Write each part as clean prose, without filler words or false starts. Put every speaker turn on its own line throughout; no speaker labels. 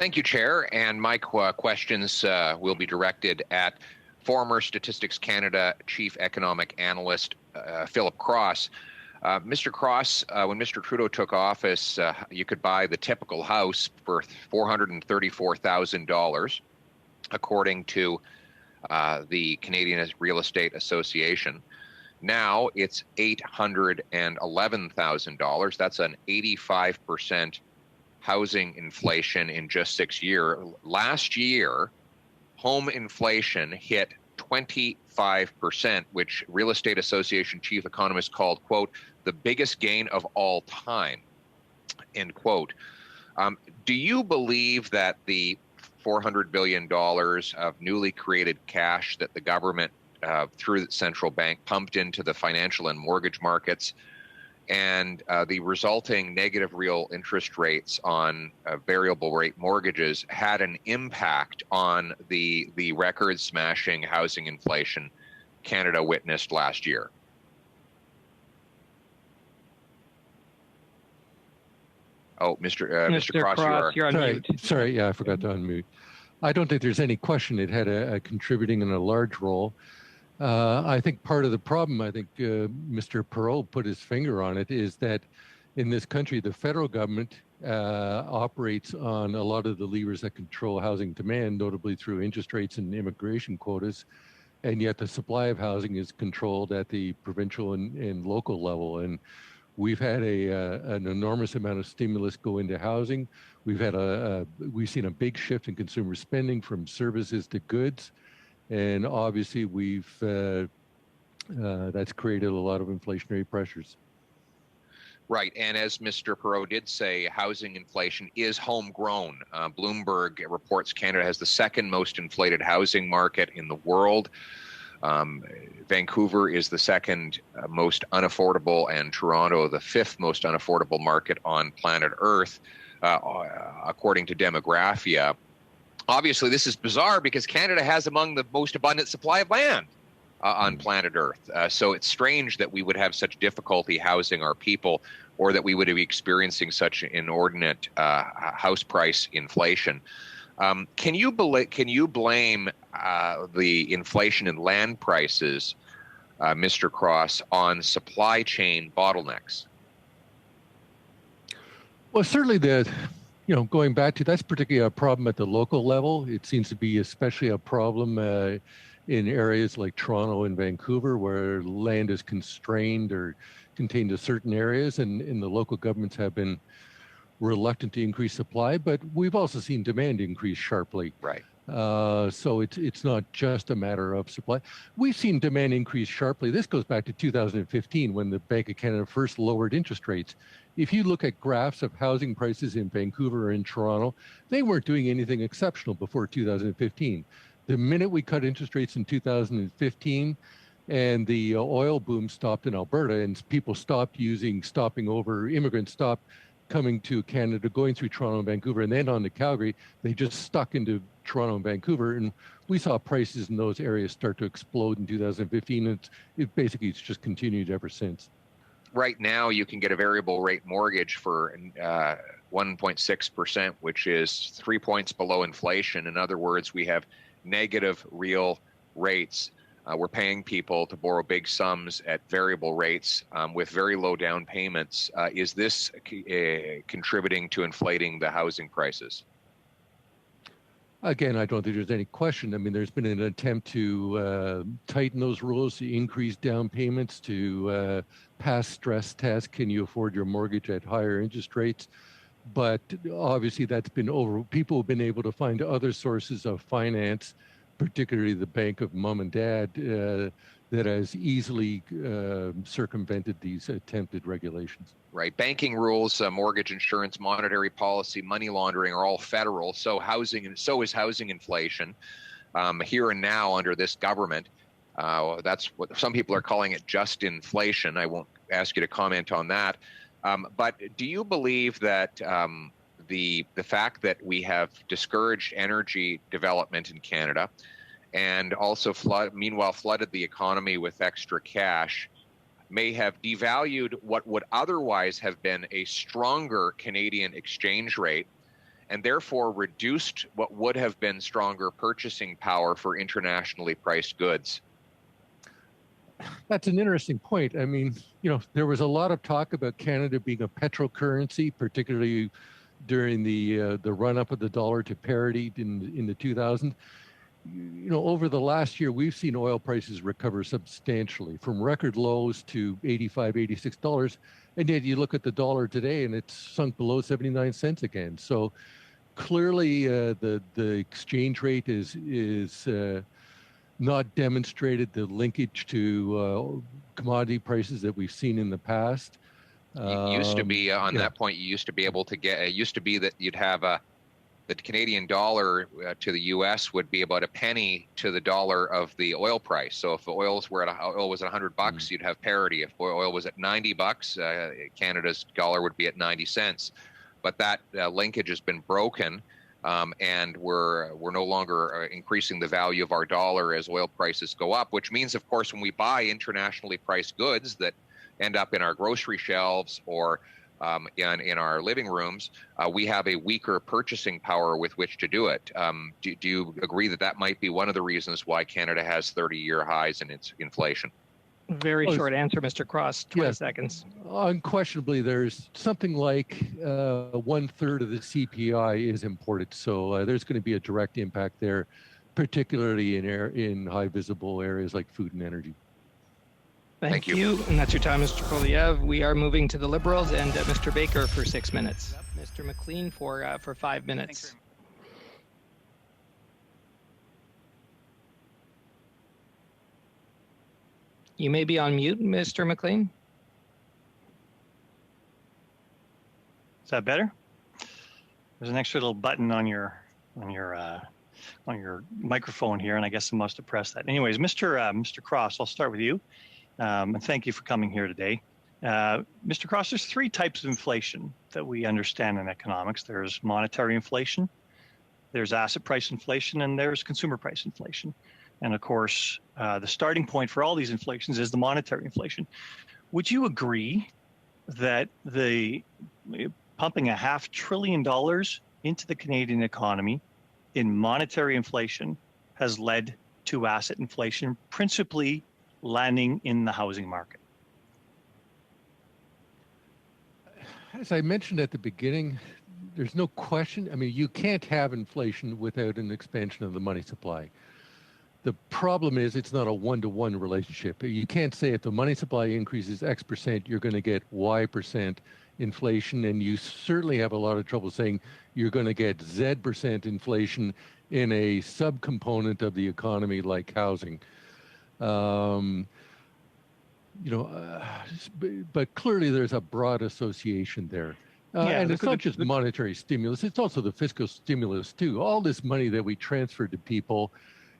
Thank you, Chair. And my questions will be directed at former Statistics Canada Chief Economic Analyst Philip Cross. Mr. Cross, when Mr. Trudeau took office, you could buy the typical house for $434,000, according to the Canadian Real Estate Association. Now it's $811,000. That's an 85% housing inflation in just 6 years. Last year, home inflation hit 25%, which Real Estate Association chief economist called, quote, the biggest gain of all time, end quote. Do you believe that the $400 billion of newly created cash that the government, through the central bank, pumped into the financial and mortgage markets, and the resulting negative real interest rates on variable rate mortgages had an impact on the record-smashing housing inflation Canada witnessed last year? Oh, Mr. Cross,
you're on mute.
Sorry, yeah, I forgot to unmute. I don't think there's any question it had a contributing and a large role. I think part of the problem, I think Mr. Perot put his finger on it, is that in this country, the federal government operates on a lot of the levers that control housing demand, notably through interest rates and immigration quotas, and yet the supply of housing is controlled at the provincial and local level. And we've had an enormous amount of stimulus go into housing. We've seen a big shift in consumer spending from services to goods. And obviously, that's created a lot of inflationary pressures.
Right, and as Mr. Perot did say, housing inflation is homegrown. Bloomberg reports Canada has the second most inflated housing market in the world. Vancouver is the second most unaffordable, and Toronto the fifth most unaffordable market on planet Earth, according to Demographia. Obviously, this is bizarre because Canada has among the most abundant supply of land on planet Earth. So it's strange that we would have such difficulty housing our people, or that we would be experiencing such inordinate house price inflation. Can you blame the inflation in land prices, Mr. Cross, on supply chain bottlenecks?
Well, certainly going back to, that's particularly a problem at the local level. It seems to be especially a problem in areas like Toronto and Vancouver, where land is constrained or contained to certain areas, and the local governments have been reluctant to increase supply, but we've also seen demand increase sharply.
Right.
So it's not just a matter of supply. We've seen demand increase sharply. This goes back to 2015 when the Bank of Canada first lowered interest rates. If you look at graphs of housing prices in Vancouver and Toronto, they weren't doing anything exceptional before 2015. The minute we cut interest rates in 2015 and the oil boom stopped in Alberta and people immigrants stopped coming to Canada, going through Toronto and Vancouver, and then on to Calgary, they just stuck into Toronto and Vancouver, and we saw prices in those areas start to explode in 2015, and it's just continued ever since.
Right now, you can get a variable rate mortgage for 1.6%, which is 3 points below inflation. In other words, we have negative real rates. We're paying people to borrow big sums at variable rates with very low down payments. Is this contributing to inflating the housing prices?
Again, I don't think there's any question. I mean, there's been an attempt to tighten those rules, to increase down payments, to pass stress tests. Can you afford your mortgage at higher interest rates? But obviously that's been over. People have been able to find other sources of finance, particularly the bank of mom and dad, that has easily circumvented these attempted regulations.
Right. Banking rules, mortgage insurance, monetary policy, money laundering are all federal. So is housing inflation here and now under this government. That's what some people are calling it, just inflation. I won't ask you to comment on that. But do you believe that the fact that we have discouraged energy development in Canada and also flooded the economy with extra cash may have devalued what would otherwise have been a stronger Canadian exchange rate, and therefore reduced what would have been stronger purchasing power for internationally priced goods.
That's an interesting point. I mean, there was a lot of talk about Canada being a petrocurrency, particularly during the run-up of the dollar to parity in the 2000s. Over the last year, we've seen oil prices recover substantially from record lows to $85, $86. And yet you look at the dollar today and it's sunk below 79 cents again. So clearly the exchange rate is not demonstrated the linkage to commodity prices that we've seen in the past.
Used to be on that point, you used to be able to get, it used to be that you'd have the Canadian dollar to the U.S. would be about a penny to the dollar of the oil price. So if oil was at $100, you'd have parity. If oil was at $90, Canada's dollar would be at 90 cents. But that linkage has been broken, and we're no longer increasing the value of our dollar as oil prices go up. Which means, of course, when we buy internationally priced goods that end up in our grocery shelves or in our living rooms, we have a weaker purchasing power with which to do it. Do you agree that might be one of the reasons why Canada has 30-year highs in its inflation?
Very short answer, Mr. Cross, 20 seconds.
Unquestionably, there's something like 1/3 of the CPI is imported. So there's going to be a direct impact there, particularly in high visible areas like food and energy.
Thank you. And that's your time, Mr. Poilievre. We are moving to the Liberals and Mr. Baker for 6 minutes. Mr. Mclean for 5 minutes. You may be on mute, Mr. Mclean.
Is that better? There's an extra little button on your microphone here, and I guess I must have pressed that. Anyways, Mr. Cross, I'll start with you. And thank you for coming here today. Mr. Cross, there's 3 types of inflation that we understand in economics. There's monetary inflation, there's asset price inflation, and there's consumer price inflation. And of course, the starting point for all these inflations is the monetary inflation. Would you agree that the pumping $500 billion into the Canadian economy in monetary inflation has led to asset inflation, principally landing in the housing market?
As I mentioned at the beginning, there's no question. I mean, you can't have inflation without an expansion of the money supply. The problem is it's not a one-to-one relationship. You can't say if the money supply increases X percent, you're going to get Y percent inflation, and you certainly have a lot of trouble saying you're going to get Z percent inflation in a subcomponent of the economy like housing. But clearly there's a broad association there. And it's not just monetary stimulus, it's also the fiscal stimulus too. All this money that we transferred to people,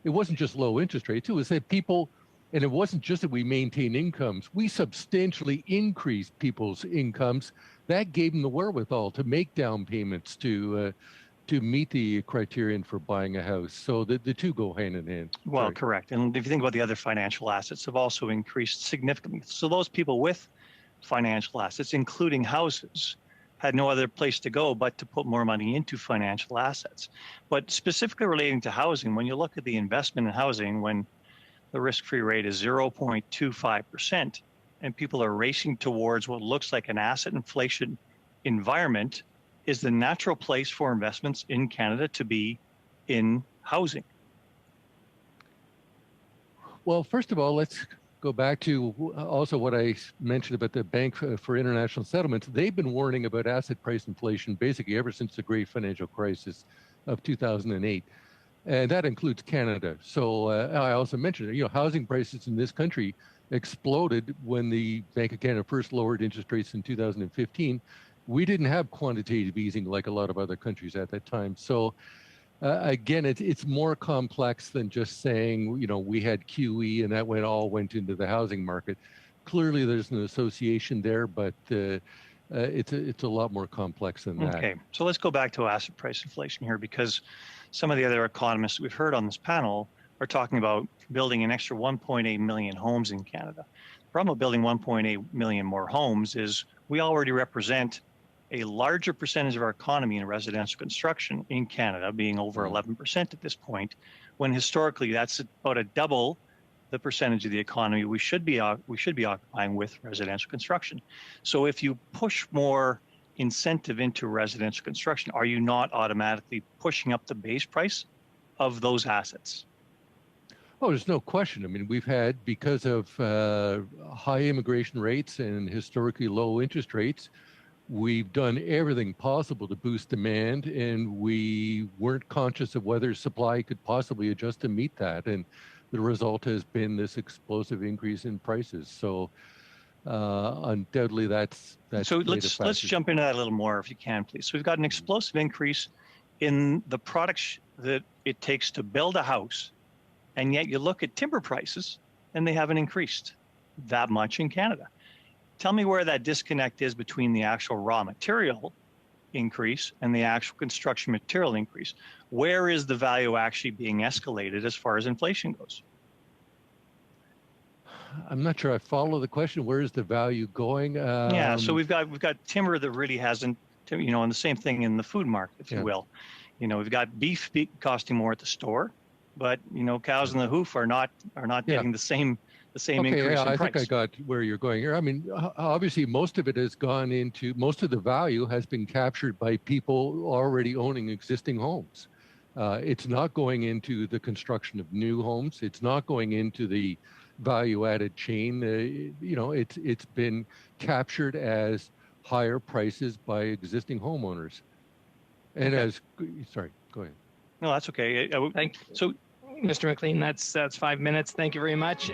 it wasn't just low interest rates, it was that people, and it wasn't just that we maintained incomes, we substantially increased people's incomes. That gave them the wherewithal to make down payments to meet the criterion for buying a house. So the two go hand in hand.
Well, sorry. Correct. And if you think about the other financial assets have also increased significantly. So those people with financial assets, including houses, had no other place to go but to put more money into financial assets. But specifically relating to housing, when you look at the investment in housing, when the risk-free rate is 0.25%, and people are racing towards what looks like an asset inflation environment, is the natural place for investments in Canada to be in housing?
Well, first of all, let's go back to also what I mentioned about the Bank for International Settlements. They've been warning about asset price inflation basically ever since the great financial crisis of 2008. And that includes Canada. So I also mentioned, housing prices in this country exploded when the Bank of Canada first lowered interest rates in 2015. We didn't have quantitative easing like a lot of other countries at that time. So again, it's more complex than just saying, we had QE and that all went into the housing market. Clearly, there's an association there, but it's a lot more complex than that.
Okay, so let's go back to asset price inflation here, because some of the other economists we've heard on this panel are talking about building an extra 1.8 million homes in Canada. The problem with building 1.8 million more homes is we already represent a larger percentage of our economy in residential construction in Canada, being over 11% at this point, when historically that's about a double the percentage of the economy we should be occupying with residential construction. So if you push more incentive into residential construction, are you not automatically pushing up the base price of those assets?
Oh, there's no question. I mean, we've had, because of high immigration rates and historically low interest rates, we've done everything possible to boost demand, and we weren't conscious of whether supply could possibly adjust to meet that. And the result has been this explosive increase in prices. So undoubtedly that's
so let's jump into that a little more if you can, please. So we've got an explosive increase in the products that it takes to build a house, and yet you look at timber prices and they haven't increased that much in Canada. Tell me where that disconnect is between the actual raw material increase and the actual construction material increase. Where is the value actually being escalated as far as inflation goes?
I'm not sure I follow the question. Where is the value going?
Yeah, so we've got timber that really hasn't, and the same thing in the food market, if you will. We've got beef costing more at the store, but cows in the hoof are not getting the same increase in price.
I think I got where you're going here. I mean, obviously, most of it has gone into, most of the value has been captured by people already owning existing homes. It's not going into the construction of new homes. It's not going into the value-added chain. It's been captured as higher prices by existing homeowners. And sorry, go ahead.
No, that's okay.
Thank you. So, Mr. Mclean, that's 5 minutes. Thank you very much.